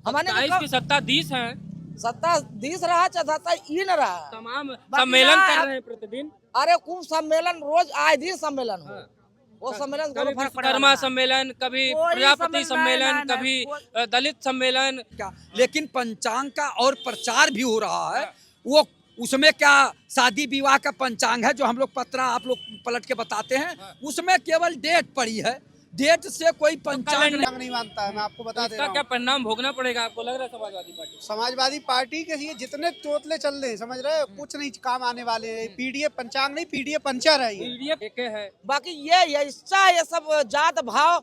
हमारे 27 की सत्ता 10 है, सत्ता 20 रहा चाहे सत्ता इन रहा। तमाम बाकी सम्मेलन ना- कर रहे हैं प्रतिदिन। अरे कुंभ सम्मेलन रोज आए दिन सम्मेलन हो, हाँ। वो सम्मेलन कभी को फर्क पड़ेगा विश्वकर्मा ना। सम्मेलन, कभी कोई प्रजापति सम्मेलन सम्मेलन, नहीं, कभी कोई- दलित सम्मेलन। क्या, लेकिन पंचांग का और प्रचार भी हो रहा है। हाँ। वो उसमें क्या शादी विवाह का पंचांग है जो हम लोग पत्रा आप लोग पलट के बताते हैं, हाँ। उसमें केवल डेट पड़ी है, डेट से कोई पंचांग कैलेंडर नहीं। नहीं मानता है, मैं आपको बता दे इसका रहा क्या हूँ। परिणाम भोगना पड़ेगा आपको लग रहा है समाजवादी पार्टी? समाजवादी पार्टी के ये जितने तोतले चल रहे हैं, समझ रहे हो, कुछ नहीं काम आने वाले हैं। पीडीए पंचांग नहीं, पीडीए पंचर है ये। पीडीएफ एक है। बाकी ये इसका ये सब जात भाव,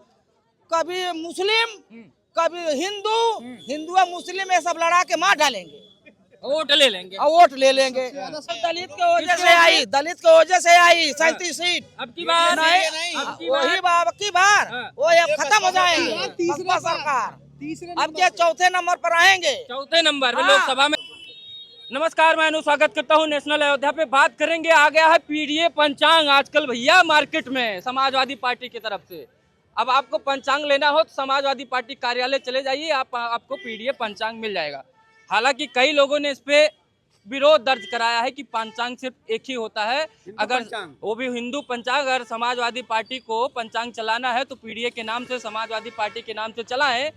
कभी मुस्लिम कभी हिंदू, हिंदू और मुस्लिम ये सब लड़ा के मार डालेंगे वोट ले लेंगे। और वोट ले लेंगे। दलित के वजह से आई, दलित के वजह से आई 37 सीट। अब की बार नहीं, अब की बार वही बाब की बार हाँ। वो अब खत्म हो जाएंगे तीसरे बसपा बार। सरकार। तीसरे अब के चौथे नंबर पर आएंगे। चौथे नंबर में हाँ। लोकसभा में। नमस्कार, मैं अनु स्वागत करता हूं नेशनल अयोध्या पे। बात करेंगे, आ गया है पीडीए पंचांग आजकल भैया मार्केट में समाजवादी पार्टी की तरफ से। अब आपको पंचांग लेना हो तो समाजवादी पार्टी कार्यालय चले जाइए, आपको पीडीए पंचांग मिल जाएगा। हालांकि कई लोगों ने इस पे विरोध दर्ज कराया है कि पंचांग सिर्फ एक ही होता है, अगर वो भी हिंदू पंचांग। अगर समाजवादी पार्टी को पंचांग चलाना है तो पीडीए के नाम से, समाजवादी पार्टी के नाम से चलाएं,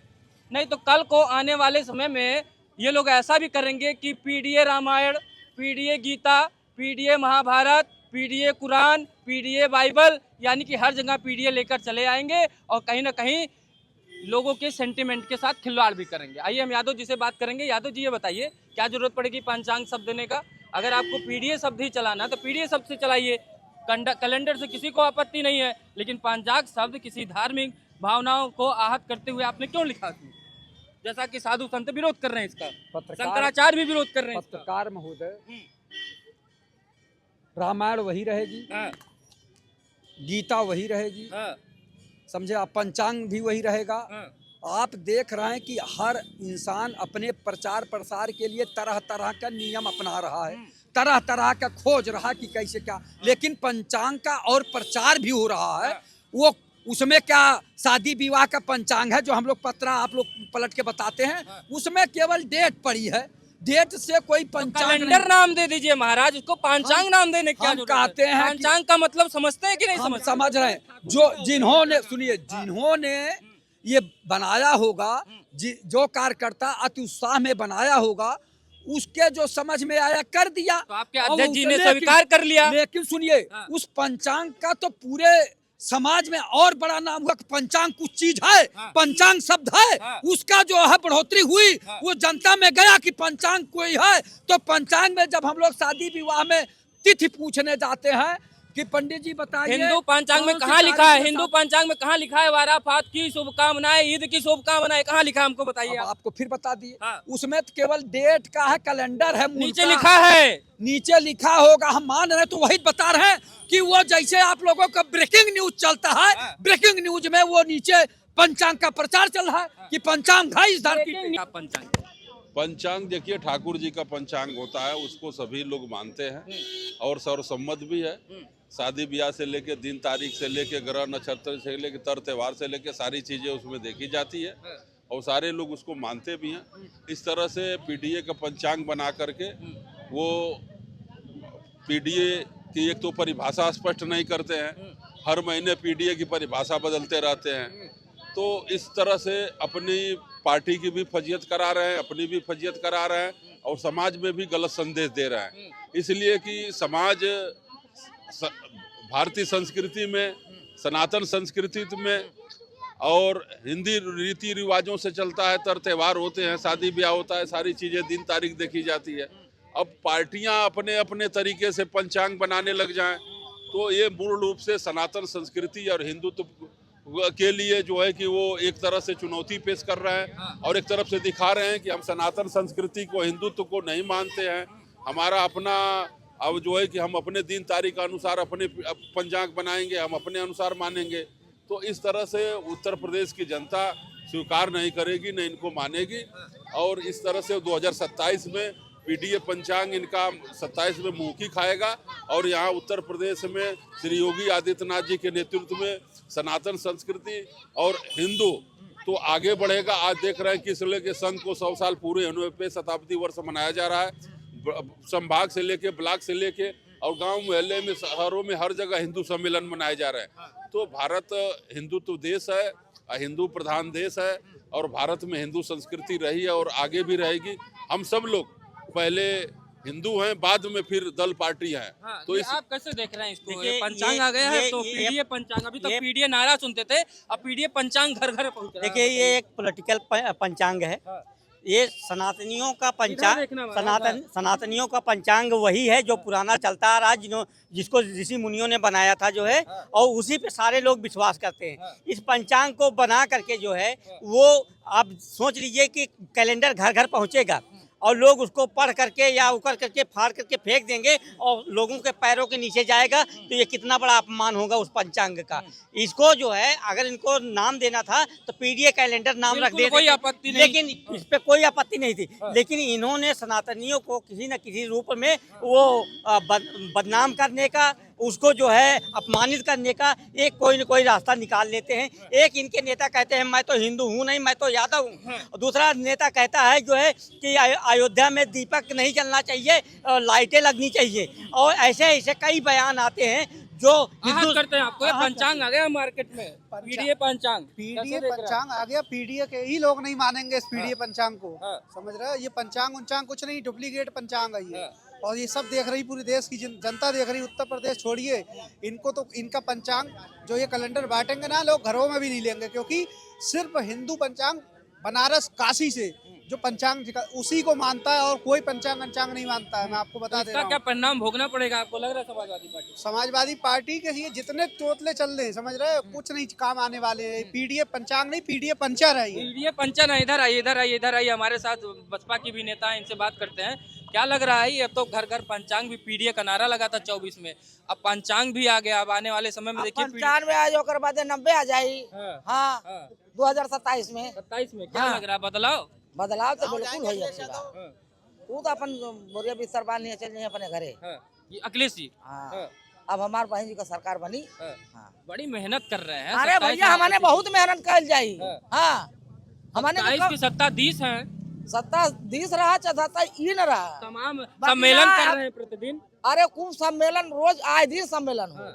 नहीं तो कल को आने वाले समय में ये लोग ऐसा भी करेंगे कि PDA Ramayana, PDA Gita, PDA Mahabharata, PDA Quran, PDA Bible, यानी कि हर जगह पीडीए लेकर चले आएंगे और कहीं ना कहीं लोगों के सेंटिमेंट के साथ खिलवाड़ भी करेंगे। आइए हम यादव जी से बात करेंगे। यादव जी, ये बताइए क्या जरूरत पड़ेगी पंचांग शब्द देने का? अगर आपको पीडीए शब्द ही चलाना है तो पीडीए शब्द से चलाइए, कैलेंडर से किसी को आपत्ति नहीं है, लेकिन पंचांग शब्द किसी धार्मिक भावनाओं को आहत करते हुए आपने क्यों लिखा उसमें? जैसा कि साधु संत विरोध कर रहे हैं इसका, शंकराचार्य भी विरोध कर रहे हैं इसका। पत्रकार महोदय, रामायण वही रहेगी, हाँ, गीता वही रहेगी, हाँ, समझे आप, पंचांग भी वही रहेगा। हाँ। आप देख रहे हैं कि हर इंसान अपने प्रचार प्रसार के लिए तरह तरह का नियम अपना रहा है, तरह तरह का खोज रहा है कि कैसे क्या, लेकिन पंचांग का और प्रचार भी हो रहा है। वो उसमें क्या शादी विवाह का पंचांग है जो हम लोग पत्रा आप लोग पलट के बताते हैं, उसमें केवल डेट पड़ी है, डेट से कोई पंचांग कैलेंडर नाम दे दीजिए महाराज, उसको पंचांग नाम देने क्या हम जरूरत है? कहते हैं कि- पंचांग का मतलब समझते हैं कि नहीं हम समझते? समझ रहे हैं। जो जिन्होंने सुनिए, जिन्होंने ये बनाया होगा, जो कार्यकर्ता अति उत्साह में बनाया होगा, उसके जो समझ में आया कर दिया। तो आपके और अध्यक्ष जी उसे ने स्वीकार कर लिया। लेकिन सुनिए, हाँ। उस पंचांग का तो पूरे समाज में और बड़ा नाम हुआ कि पंचांग कुछ चीज है, हाँ। पंचांग शब्द है, हाँ। उसका जो है बढ़ोतरी हुई, हाँ। वो जनता में गया कि पंचांग कोई है। तो पंचांग में जब हम लोग शादी विवाह में तिथि पूछने जाते हैं कि पंडित जी बताइए, हिंदू पंचांग में कौन सी कहाँ लिखा है? तारीख के हिंदू साथ- पंचांग में कहाँ लिखा है वाराफात की शुभकामनाएं, ईद की शुभकामनाएं कहाँ लिखा है? हमको बताइए अब आप। आपको फिर बता दिए। हाँ। उसमें तो केवल डेट का है, कैलेंडर है, मूल नीचे का। लिखा है। नीचे लिखा होगा, हम मान रहे हैं, तो वही बता रहे हैं कि वो जैसे आप लोगों का ब्रेकिंग न्यूज चलता है, हाँ। ब्रेकिंग न्यूज में वो नीचे पंचांग का प्रचार चल रहा है कि पंचांग है इस धरती पे। पंचांग पंचांग देखिए, ठाकुर जी का पंचांग होता है, उसको सभी लोग मानते हैं और सर्वसम्मत भी है। शादी ब्याह से लेके दिन तारीख से लेके ग्रह नक्षत्र से लेके तर त्योहार से लेके सारी चीजें उसमें देखी जाती है और सारे लोग उसको मानते भी हैं। इस तरह से पीडीए का पंचांग बना करके वो पीडीए की एक तो परिभाषा स्पष्ट नहीं करते हैं, हर महीने पीडीए की परिभाषा बदलते रहते हैं। तो इस तरह से अपनी पार्टी की भी फजियत करा रहे हैं, अपनी भी फजियत करा रहे हैं और समाज में भी गलत संदेश दे रहे हैं। इसलिए कि समाज भारतीय संस्कृति में, सनातन संस्कृति में और हिंदी रीति रिवाजों से चलता है, तर त्योहार होते हैं, शादी ब्याह होता है, सारी चीज़ें दिन तारीख देखी जाती है। अब पार्टियां अपने अपने तरीके से पंचांग बनाने लग जाएं तो ये मूल रूप से सनातन संस्कृति और हिंदुत्व के लिए जो है कि वो एक तरह से चुनौती पेश कर रहे हैं और एक तरफ से दिखा रहे हैं कि हम सनातन संस्कृति को, हिंदुत्व को नहीं मानते हैं। हमारा अपना अब जो है कि हम अपने दिन तारीख अनुसार अपने पंचांग बनाएंगे, हम अपने अनुसार मानेंगे। तो इस तरह से उत्तर प्रदेश की जनता स्वीकार नहीं करेगी, न इनको मानेगी और इस तरह से 2027 में पीडीए पंचांग इनका 27 में मुंह की खाएगा और यहाँ उत्तर प्रदेश में श्री योगी आदित्यनाथ जी के नेतृत्व में सनातन संस्कृति और हिंदू तो आगे बढ़ेगा। आज देख रहे हैं किस लेके संघ को 100 साल पूरे होने पे शताब्दी वर्ष मनाया जा रहा है। संभाग से लेके ब्लॉक से लेके और गांव मोहल्ले में शहरों में हर जगह हिंदू सम्मेलन मनाए जा रहे हैं। तो भारत हिंदुत्व देश है, हिंदू प्रधान देश है और भारत में हिंदू संस्कृति रही है और आगे भी रहेगी। हम सब लोग पहले हिंदू हैं, बाद में फिर दल पार्टी हैं। हाँ, तो आप कैसे देख रहे हैं इसको? ये पंचांग आ गया है तो पीडीए पंचांग, अभी तक पीडीए नारा सुनते थे, अब पीडीए पंचांग घर घर पहुंच रहा है। देखिए ये एक पॉलिटिकल पंचांग है। हाँ। ये सनातनियों का इधर देखना पंचांग, सनातनियों का पंचांग वही है जो पुराना चलता आ रहा है, जिसको ऋषि मुनियों ने बनाया था जो है, और उसी पे सारे लोग विश्वास करते हैं। इस पंचांग को बना करके जो है वो आप सोच लीजिए कि कैलेंडर घर घर पहुंचेगा और लोग उसको पढ़ करके या उकर करके फाड़ करके फेंक देंगे और लोगों के पैरों के नीचे जाएगा। तो ये कितना बड़ा अपमान होगा उस पंचांग का। इसको जो है अगर इनको नाम देना था तो पीडीए कैलेंडर नाम रख देते, कोई आपत्ति नहीं, लेकिन इस पे कोई आपत्ति नहीं थी। लेकिन इन्होंने सनातनियों को किसी न किसी रूप में वो बदनाम करने का, उसको जो है अपमानित करने का एक कोई न कोई रास्ता निकाल लेते हैं। एक इनके नेता कहते हैं मैं तो हिंदू हूँ नहीं, मैं तो यादव हूँ। दूसरा नेता कहता है जो है कि अयोध्या में दीपक नहीं जलना चाहिए, लाइटें लगनी चाहिए, और ऐसे ऐसे कई बयान आते हैं जो हिंदू करते हैं। आपको ये पंचांग आ गया मार्केट में, पीडीए पंचांग। पीडीए पंचांग आ गया, पीडीए के ही लोग नहीं मानेंगे इस पीडीए पंचांग को। समझ रहे हो? ये पंचांग उंचांग कुछ नहीं, डुप्लीकेट पंचांग है ये। और ये सब देख रही, पूरी देश की जनता देख रही। उत्तर प्रदेश छोड़िए, इनको तो इनका पंचांग जो ये कैलेंडर बांटेंगे ना, लोग घरों में भी नहीं लेंगे, क्योंकि सिर्फ हिंदू पंचांग बनारस काशी से जो पंचांग उसी को मानता है और कोई पंचांग अंचांग नहीं मानता है। मैं आपको बता दे रहा हूं। क्या परिणाम भोगना पड़ेगा आपको लग रहा है समाजवादी पार्टी के ये जितने तोतले चल रहे हैं, समझ रहे हो, कुछ नहीं काम आने वाले हैं। पीडीए पंचांग नहीं, पीडीए पंचर है ये। पीडीए पंचर है। इधर आइए, इधर आइए, इधर आइए। हमारे साथ बसपा की भी नेता है, इनसे बात करते हैं। क्या लग रहा है? अब तो घर घर पंचांग भी, पीडीए का नारा लगा था 24 में, अब पंचांग भी आ गया। अब आने वाले समय में देखिए 95 आ जाओ, कर बाद 90 आ जाई। हाँ, 2027 में 27 में क्या लग रहा है? बदलाव तो बिल्कुल है। वो तो अपन बोरिया बिस्तर बाल नहीं चल अपने घरे। ये अखिलेश जी। हाँ। अब हमारे बहन जी का सरकार बनी। हाँ। बड़ी मेहनत कर रहे हैं। अरे भैया हमने बहुत मेहनत कर जाई। हाँ, हमने की सत्ता 10 है, सत्ता 10 रहा, सत्ता इन रहा। तमाम सम्मेलन कर रहे हैं प्रतिदिन। अरे कुछ सम्मेलन रोज आए दिन सम्मेलन हो।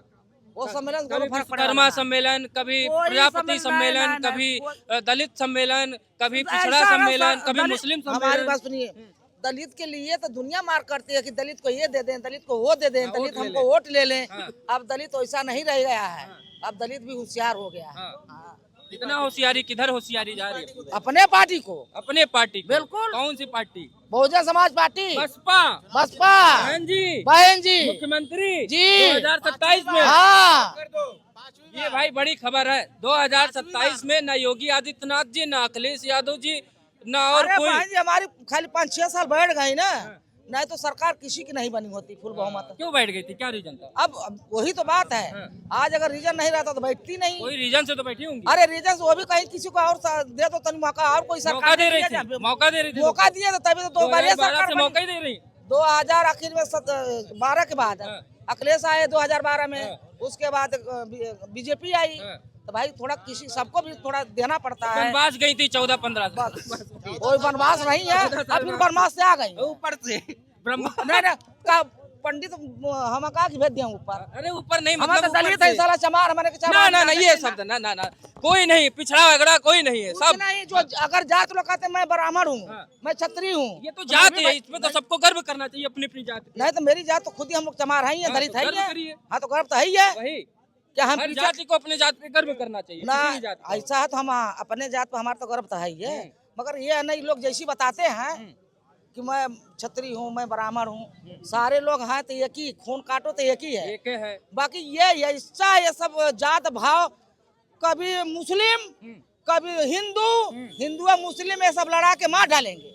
वो सम्मेलन कभी विश्वकर्मा सम्मेलन, कभी प्रजापति सम्मेलन, कभी दलित सम्मेलन, कभी पिछड़ा सम्मेलन, कभी मुस्लिम सम्मेलन। हमारी बात सुनिए, दलित के लिए तो दुनिया मार करती है कि दलित को ये दे दें, दलित को वो दे दें, दलित हमको वोट ले लें। अब दलित वैसा नहीं रह गया है, अब दलित भी होशियार हो गया है। इतना होशियारी, किधर होशियारी जा रही है? अपने पार्टी को, अपने पार्टी को। बिल्कुल। कौन सी पार्टी? बहुजन समाज पार्टी, बसपा। बहन जी मुख्यमंत्री जी 2027 में। हाँ, ये भाई बड़ी खबर है। 2027 में न योगी आदित्यनाथ जी, न अखिलेश यादव जी, न और कोई। बहन जी हमारी खाली 5-6 साल बैठ गई ना, नहीं तो सरकार किसी की नहीं बनी होती फुल बहुमत। क्यों बैठ गई थी? क्या रीजन था? अब वही तो बात है। आज अगर रीजन नहीं रहता तो बैठती नहीं। कोई रीजन से तो बैठी होंगी। अरे रीजन से वो भी कहीं किसी को और दे दो तनी मौका, और कोई सरकार मौका दे रही थी, मौका दे रही थी, मौका दिए तो तभी तो 2012 से मौका ही दे रही। 2000 आखिर में 12 के बाद अखिलेश आए 2012 में, उसके बाद बीजेपी आई। तो भाई थोड़ा किसी सबको भी थोड़ा देना पड़ता है। वनवास गई थी 14-15 कोई वनवास नहीं है, अब फिर वनवास से आ गई ऊपर से पंडित हम कहा कि भेज दिया ऊपर। अरे ऊपर नहीं, हमारे तो दलित है साला चमार, हमारे ना ये शब्द ना कोई नहीं, पिछड़ा वगड़ा कोई नहीं है, सब नहीं। जो अगर जात लोग कहते हैं मैं ब्राह्मण हूँ, मैं क्षत्रिय हूँ, ये तो जात है, इसमें तो सबको गर्व करना चाहिए अपनी अपनी जात। नहीं तो मेरी जात तो खुद ही हम लोग चमार है, दलित है। हाँ तो गर्व तो है ही है। वही क्या हम हर जाति को अपने जात पे गर्व करना चाहिए ना? ऐसा है तो हम अपने जात पे हमारा तो गर्व तो है ही है, मगर ये नहीं लोग जैसी बताते हैं कि मैं क्षत्रिय हूँ, मैं ब्राह्मण हूँ, सारे लोग हैं तो एक ही, खून काटो तो एक ही है। बाकी ये ऐसा ये सब जात भाव, कभी मुस्लिम कभी हिंदू, हिंदू और मुस्लिम ये सब लड़ा के मार डालेंगे,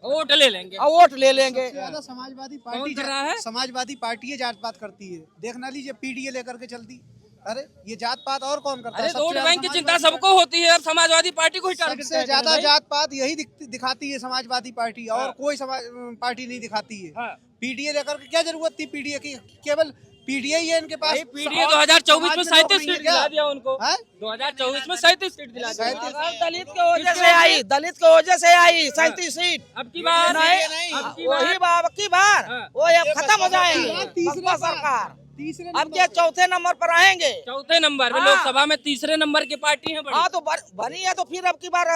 वोट ले लेंगे और वोट ले लेंगे। ज्यादा समाजवादी पार्टी कर रहा है, समाजवादी पार्टी जात पात करती है। देखना लीजिए पीडीए लेकर के चलती। अरे ये जात पात और कौन करता है? वोट बैंक की चिंता सबको होती है, अब समाजवादी पार्टी को ही टारगेट सबसे ज्यादा जात पात यही दिखाती है समाजवादी पार्टी, और कोई पार्टी नहीं दिखाती है। पीडीए लेकर के क्या जरूरत थी? पीडीए की केवल पीडीए ही है इनके पास। पीडीए 2024 में 37 सीट दिला दिया उनको। हैं? 2024 में 37 सीट दिला दिया। दलित के वजह से आई, दलित के वजह से आई 37 सीट। अब की बार नहीं, अब की बार वही बाब की बार हाँ। वो अब खत्म हो जाएंगे बसपा सरकार। तीसरे अब ये चौथे नंबर पर आएंगे। चौथे नंबर में हाँ। लोकसभा में तीसरे नंबर की पार्टी है बड़ी। हाँ तो बनी है तो फिर अब की बार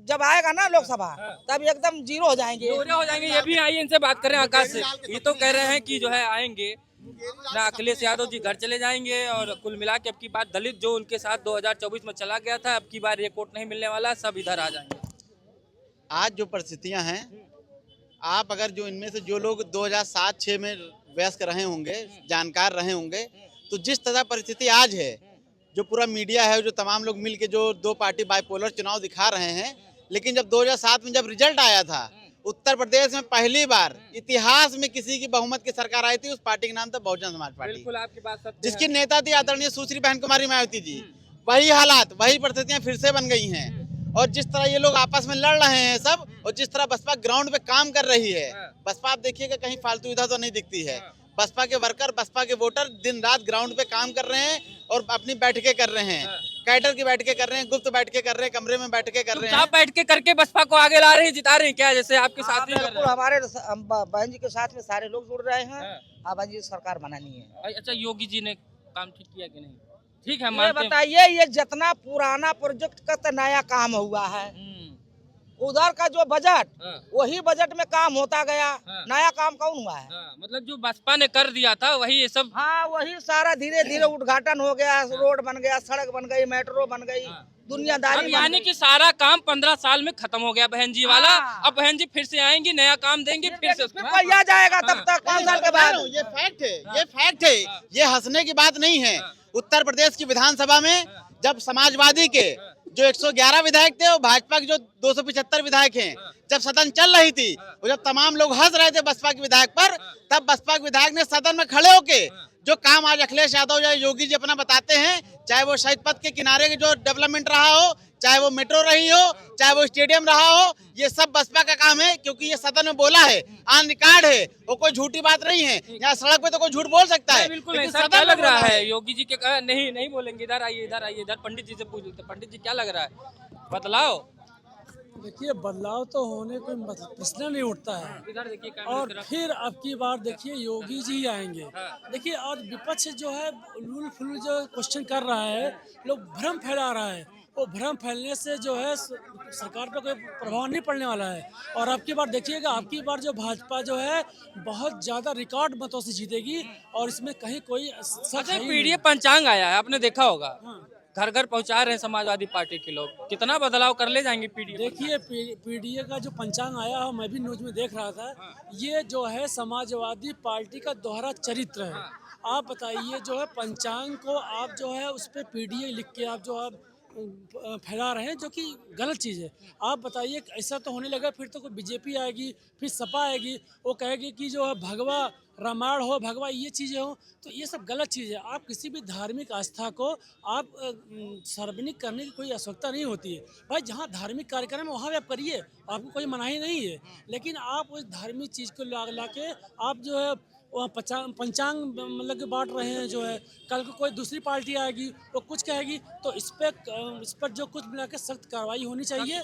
जब आएगा ना लोकसभा तब एकदम जीरो हो जाएंगे। जोरे हो जाएंगे। ये भी आइए इनसे बात करें आकाश से। ये तो कह रहे हैं कि जो है आएंगे ना, अखिलेश यादव जी घर चले जाएंगे और कुल मिला के अब की बार दलित जो उनके साथ 2024 में चला गया था, अब की बार ये कोट नहीं मिलने वाला, सब इधर आ जाएंगे। आज जो परिस्थितियां हैं, आप अगर जो इनमें से जो लोग 2007-06 में वयस्क रहे होंगे, जानकार रहे होंगे, तो जिस तरह परिस्थिति आज है, जो पूरा मीडिया है, जो तमाम लोग मिल के जो दो पार्टी बाइपोलर चुनाव दिखा रहे हैं, लेकिन जब 2007 में जब रिजल्ट आया था, उत्तर प्रदेश में पहली बार इतिहास में किसी की बहुमत की सरकार आई थी, उस पार्टी का नाम था बहुजन समाज पार्टी, बिल्कुल आपकी बात सत्य जिसकी है। नेता थी आदरणीय सुश्री बहन कुमारी मायावती जी। वही हालात, वही परिस्थितियां फिर से बन गई हैं। और जिस तरह ये लोग आपस में लड़ रहे हैं सब, और जिस तरह बसपा ग्राउंड पे काम कर रही है, बसपा आप देखिएगा कहीं फालतू इधर तो नहीं दिखती है। बसपा के वर्कर, बसपा के वोटर दिन रात ग्राउंड पे काम कर रहे हैं और अपनी बैठकें कर रहे हैं, कैडर की बैठकें कर रहे हैं, गुप्त बैठकें कर रहे हैं, कमरे में बैठकें कर रहे हैं। आप बैठ के करके बसपा को आगे ला रहे हैं, जिता रहे हैं क्या? जैसे आपके साथ ही कर बिल्कुल रहे हमारे बहन जी के साथ में सारे लोग जुड़ रहे हैं। अब बहन जी सरकार बनानी है। हैं। अच्छा, योगी जी ने काम ठीक किया कि नहीं? ठीक है, ये मानते हैं। बताइए, ये जितना पुराना प्रोजेक्ट का तो नया काम हुआ है, उधर का जो बजट वही बजट में काम होता गया, नया काम कौन हुआ है? मतलब जो बसपा ने कर दिया था वही ये सब। हाँ, वही सारा धीरे धीरे उद्घाटन हो गया, रोड बन गया, सड़क बन गई, मेट्रो बन गई, दुनियादारी अब बन यानी गई। कि सारा काम 15 साल में खत्म हो गया बहन जी वाला। हाँ। अब बहन जी फिर से आएंगी, नया काम देंगी, फिर से फिर कोई आ जाएगा तब तक 5 साल के बाद। ये फैक्ट है, ये फैक्ट है, ये हंसने की बात नहीं है। उत्तर प्रदेश की विधानसभा में जब समाजवादी के जो 111 विधायक थे और भाजपा के जो 275 विधायक हैं, जब सदन चल रही थी और जब तमाम लोग हंस रहे थे बसपा के विधायक पर, तब बसपा के विधायक ने सदन में खड़े होके जो काम आज अखिलेश यादव या योगी जी अपना बताते हैं, चाहे वो शहीद पथ के किनारे के जो डेवलपमेंट रहा हो, चाहे वो मेट्रो रही हो, चाहे वो स्टेडियम रहा हो, ये सब बसपा का काम है। क्योंकि ये सदन में बोला है, ऑन रिकॉर्ड है, वो कोई झूठी बात नहीं है। यहाँ सड़क पे तो कोई झूठ बोल सकता है, बिल्कुल नहीं। लेकिन सर, सदन क्या में लग रहा बोला है योगी जी के? नहीं बोलेंगे। इधर आइए, इधर आइए, इधर पंडित जी से पूछ लेते। पंडित जी, क्या लग रहा है बदलाव? देखिए, बदलाव तो होने कोई प्रश्न नहीं उठता है। इधर देखिए कैमरे और की तरफ। फिर अब की बार देखिए योगी जी ही आएंगे। देखिए, और विपक्ष जो है उलूल फुलूल जो क्वेश्चन कर रहा है, लोग भ्रम फैला रहा है, वो भ्रम फैलने से जो है सरकार पर कोई प्रभाव नहीं पड़ने वाला है। और अब की बार देखिएगा, अब की बार जो भाजपा जो है बहुत ज़्यादा रिकॉर्ड मतों से जीतेगी और इसमें कहीं कोई शक अच्छा, है ही पीडीए नहीं। पंचांग आया है, आपने देखा होगा, हाँ। घर घर पहुंचा रहे हैं समाजवादी पार्टी के लोग। कितना बदलाव कर ले जाएंगे पीडीए? देखिए, पीडीए का जो पंचांग आया है, मैं भी न्यूज में देख रहा था, ये जो है समाजवादी पार्टी का दोहरा चरित्र है। आप बताइए, जो है पंचांग को आप जो है उस पर पीडीए लिख के आप जो आप फैला रहे हैं, जो कि गलत चीज़ है। आप बताइए, ऐसा तो होने लगा फिर तो कोई बीजेपी आएगी, फिर सपा आएगी, वो कहेगी कि जो है भगवा रामायण हो, भगवा ये चीज़ें हो, तो ये सब गलत चीज़ है। आप किसी भी धार्मिक आस्था को आप सार्वजनिक करने की कोई आवश्यकता नहीं होती है। भाई, जहाँ धार्मिक कार्यक्रम है वहाँ भी आप करिए, आपको कोई मनाही नहीं है, लेकिन आप उस धार्मिक चीज़ को ला के आप जो है वहाँ पंचांग मतलब कि बांट रहे हैं। जो है कल को कोई दूसरी पार्टी आएगी, वो कुछ कहेगी, तो इस पर जो कुछ मिला के सख्त कार्रवाई होनी चाहिए।